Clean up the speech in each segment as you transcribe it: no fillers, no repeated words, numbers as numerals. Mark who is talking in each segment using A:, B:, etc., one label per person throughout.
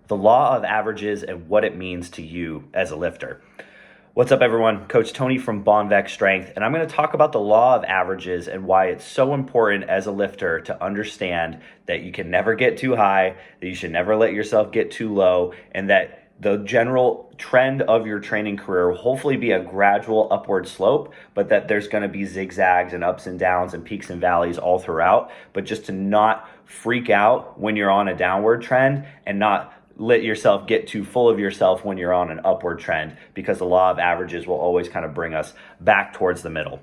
A: the law of averages and what it means to you as a lifter. What's up, everyone? Coach Tony from Bonvec Strength, and I'm going to talk about the law of averages and why it's so important as a lifter to understand that you can never get too high, that you should never let yourself get too low, and that the general trend of your training career will hopefully be a gradual upward slope, but that there's going to be zigzags and ups and downs and peaks and valleys all throughout, but just to not freak out when you're on a downward trend and not let yourself get too full of yourself when you're on an upward trend, because the law of averages will always kind of bring us back towards the middle.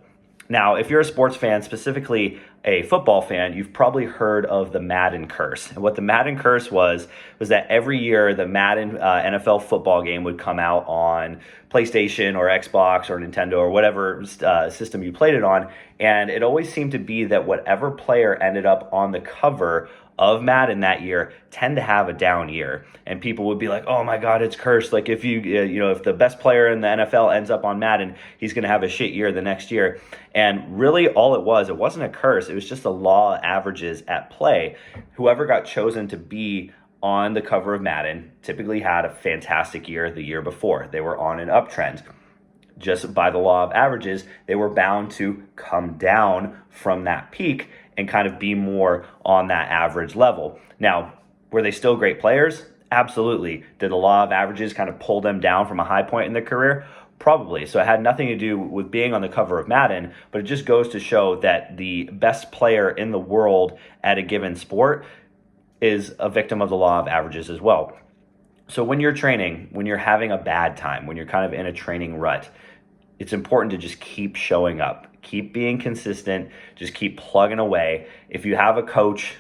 A: Now, if you're a sports fan, specifically a football fan, you've probably heard of the Madden Curse. And what the Madden Curse was that every year the Madden NFL football game would come out on PlayStation or Xbox or Nintendo or whatever system you played it on. And it always seemed to be that whatever player ended up on the cover of Madden that year tend to have a down year, and people would be like, "Oh my God, it's cursed!" Like if if the best player in the NFL ends up on Madden, he's going to have a shit year the next year. And really, all it wasn't a curse. It was just a law of averages at play. Whoever got chosen to be on the cover of Madden typically had a fantastic year the year before. They were on an uptrend. Just by the law of averages, they were bound to come down from that peak and kind of be more on that average level. Now, were they still great players? Absolutely. Did the law of averages kind of pull them down from a high point in their career? Probably. So it had nothing to do with being on the cover of Madden, but it just goes to show that the best player in the world at a given sport is a victim of the law of averages as well. So when you're training, when you're having a bad time, when you're kind of in a training rut, it's important to just keep showing up, keep being consistent, just keep plugging away. If you have a coach,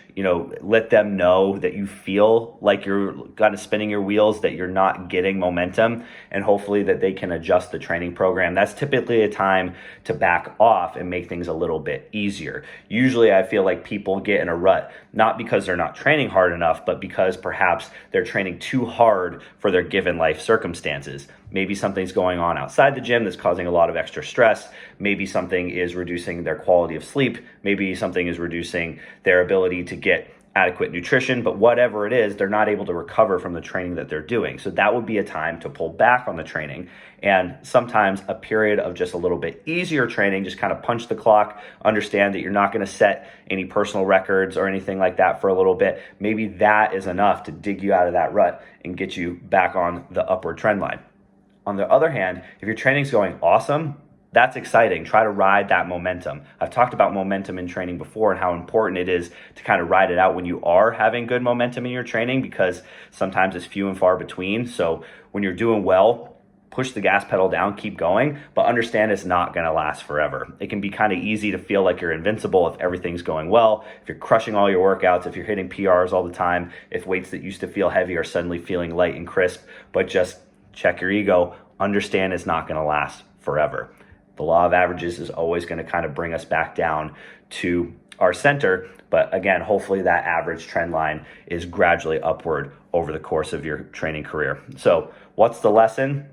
A: let them know that you feel like you're kind of spinning your wheels, that you're not getting momentum, and hopefully that they can adjust the training program. That's typically a time to back off and make things a little bit easier. Usually I feel like people get in a rut, not because they're not training hard enough, but because perhaps they're training too hard for their given life circumstances. Maybe something's going on outside the gym that's causing a lot of extra stress. Maybe something is reducing their quality of sleep. Maybe something is reducing their ability to get adequate nutrition, but whatever it is, they're not able to recover from the training that they're doing. So that would be a time to pull back on the training. And sometimes a period of just a little bit easier training, just kind of punch the clock, understand that you're not going to set any personal records or anything like that for a little bit. Maybe that is enough to dig you out of that rut and get you back on the upward trend line. On the other hand, if your training's going awesome, that's exciting. Try to ride that momentum. I've talked about momentum in training before and how important it is to kind of ride it out when you are having good momentum in your training, because sometimes it's few and far between. So when you're doing well, push the gas pedal down, keep going, but understand it's not going to last forever. It can be kind of easy to feel like you're invincible if everything's going well, if you're crushing all your workouts, if you're hitting PRs all the time, if weights that used to feel heavy are suddenly feeling light and crisp. But just check your ego, understand it's not going to last forever. The law of averages is always going to kind of bring us back down to our center. But again, hopefully that average trend line is gradually upward over the course of your training career. So what's the lesson?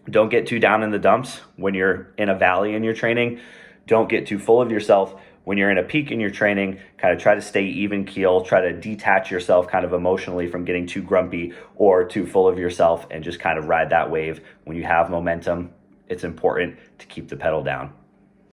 A: Don't get too down in the dumps when you're in a valley in your training. Don't get too full of yourself when you're in a peak in your training. Kind of try to stay even keel, try to detach yourself kind of emotionally from getting too grumpy or too full of yourself, and just kind of ride that wave. When you have momentum, it's important to keep the pedal down.